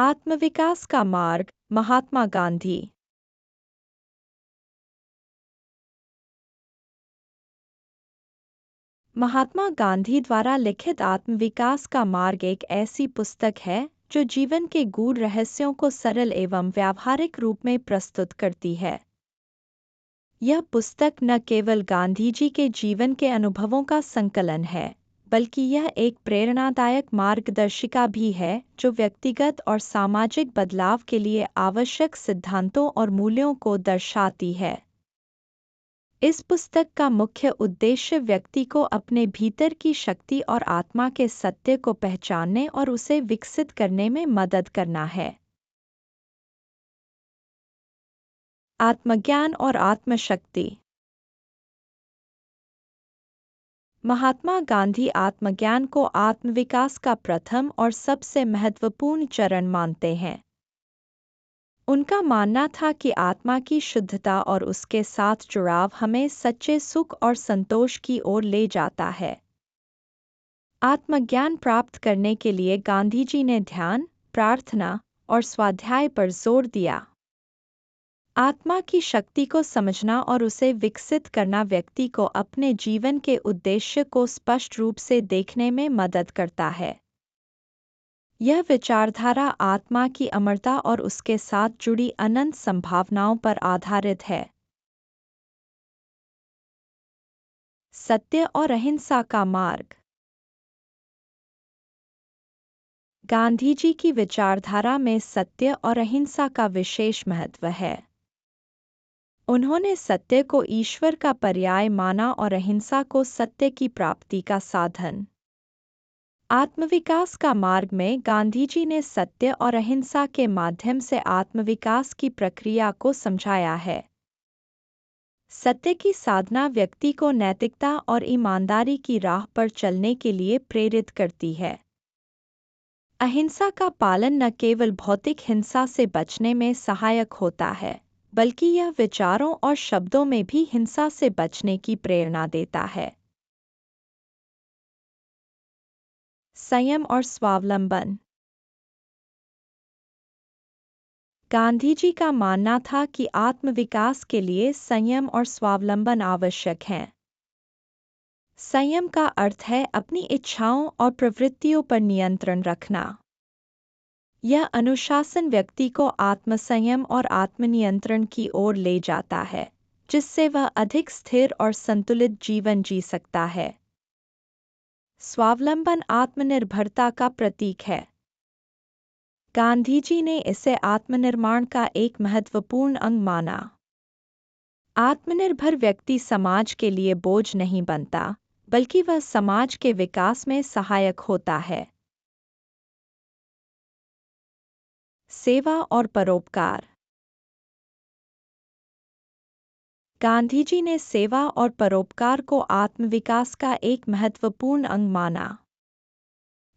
आत्मविकास का मार्ग, महात्मा गांधी। महात्मा गांधी द्वारा लिखित आत्मविकास का मार्ग एक ऐसी पुस्तक है जो जीवन के गूढ़ रहस्यों को सरल एवं व्यावहारिक रूप में प्रस्तुत करती है। यह पुस्तक न केवल गांधी जी के जीवन के अनुभवों का संकलन है, बल्कि यह एक प्रेरणादायक मार्गदर्शिका भी है जो व्यक्तिगत और सामाजिक बदलाव के लिए आवश्यक सिद्धांतों और मूल्यों को दर्शाती है। इस पुस्तक का मुख्य उद्देश्य व्यक्ति को अपने भीतर की शक्ति और आत्मा के सत्य को पहचानने और उसे विकसित करने में मदद करना है। आत्मज्ञान और आत्मशक्ति। महात्मा गांधी आत्मज्ञान को आत्मविकास का प्रथम और सबसे महत्वपूर्ण चरण मानते हैं। उनका मानना था कि आत्मा की शुद्धता और उसके साथ जुड़ाव हमें सच्चे सुख और संतोष की ओर ले जाता है। आत्मज्ञान प्राप्त करने के लिए गांधी जी ने ध्यान, प्रार्थना और स्वाध्याय पर जोर दिया। आत्मा की शक्ति को समझना और उसे विकसित करना व्यक्ति को अपने जीवन के उद्देश्य को स्पष्ट रूप से देखने में मदद करता है। यह विचारधारा आत्मा की अमरता और उसके साथ जुड़ी अनंत संभावनाओं पर आधारित है। सत्य और अहिंसा का मार्ग। गांधी जी की विचारधारा में सत्य और अहिंसा का विशेष महत्व है। उन्होंने सत्य को ईश्वर का पर्याय माना और अहिंसा को सत्य की प्राप्ति का साधन। आत्मविकास का मार्ग में गांधी जी ने सत्य और अहिंसा के माध्यम से आत्मविकास की प्रक्रिया को समझाया है। सत्य की साधना व्यक्ति को नैतिकता और ईमानदारी की राह पर चलने के लिए प्रेरित करती है। अहिंसा का पालन न केवल भौतिक हिंसा से बचने में सहायक होता है, बल्कि यह विचारों और शब्दों में भी हिंसा से बचने की प्रेरणा देता है। संयम और स्वावलंबन। गांधी जी का मानना था कि आत्मविकास के लिए संयम और स्वावलंबन आवश्यक हैं। संयम का अर्थ है अपनी इच्छाओं और प्रवृत्तियों पर नियंत्रण रखना। यह अनुशासन व्यक्ति को आत्मसंयम और आत्मनियंत्रण की ओर ले जाता है, जिससे वह अधिक स्थिर और संतुलित जीवन जी सकता है। स्वावलंबन आत्मनिर्भरता का प्रतीक है। गांधी जी ने इसे आत्मनिर्माण का एक महत्वपूर्ण अंग माना। आत्मनिर्भर व्यक्ति समाज के लिए बोझ नहीं बनता, बल्कि वह समाज के विकास में सहायक होता है। सेवा और परोपकार। गांधी जी ने सेवा और परोपकार को आत्मविकास का एक महत्वपूर्ण अंग माना।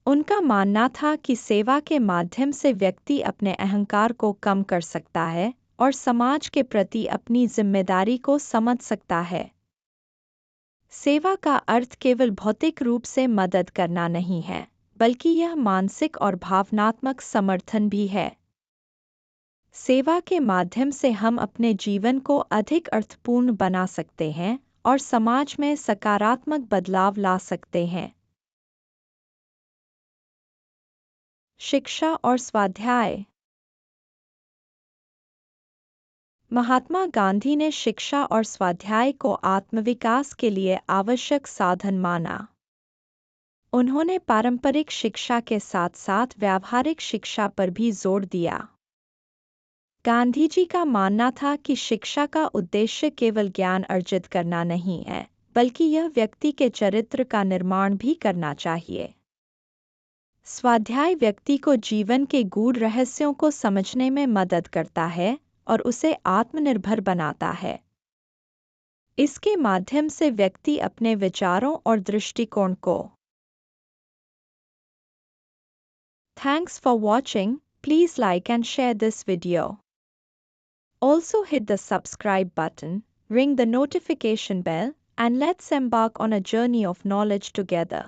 उनका मानना था कि सेवा के माध्यम से व्यक्ति अपने अहंकार को कम कर सकता है और समाज के प्रति अपनी जिम्मेदारी को समझ सकता है। सेवा का अर्थ केवल भौतिक रूप से मदद करना नहीं है, बल्कि यह मानसिक और भावनात्मक समर्थन भी है। सेवा के माध्यम से हम अपने जीवन को अधिक अर्थपूर्ण बना सकते हैं और समाज में सकारात्मक बदलाव ला सकते हैं। शिक्षा और स्वाध्याय। महात्मा गांधी ने शिक्षा और स्वाध्याय को आत्मविकास के लिए आवश्यक साधन माना। उन्होंने पारंपरिक शिक्षा के साथ साथ व्यावहारिक शिक्षा पर भी जोर दिया। गांधी जी का मानना था कि शिक्षा का उद्देश्य केवल ज्ञान अर्जित करना नहीं है, बल्कि यह व्यक्ति के चरित्र का निर्माण भी करना चाहिए। स्वाध्याय व्यक्ति को जीवन के गूढ़ रहस्यों को समझने में मदद करता है और उसे आत्मनिर्भर बनाता है। इसके माध्यम से व्यक्ति अपने विचारों और दृष्टिकोण को। Thanks for watching. Please like and share this video. Also hit the subscribe button, ring the notification bell, and let's embark on a journey of knowledge together.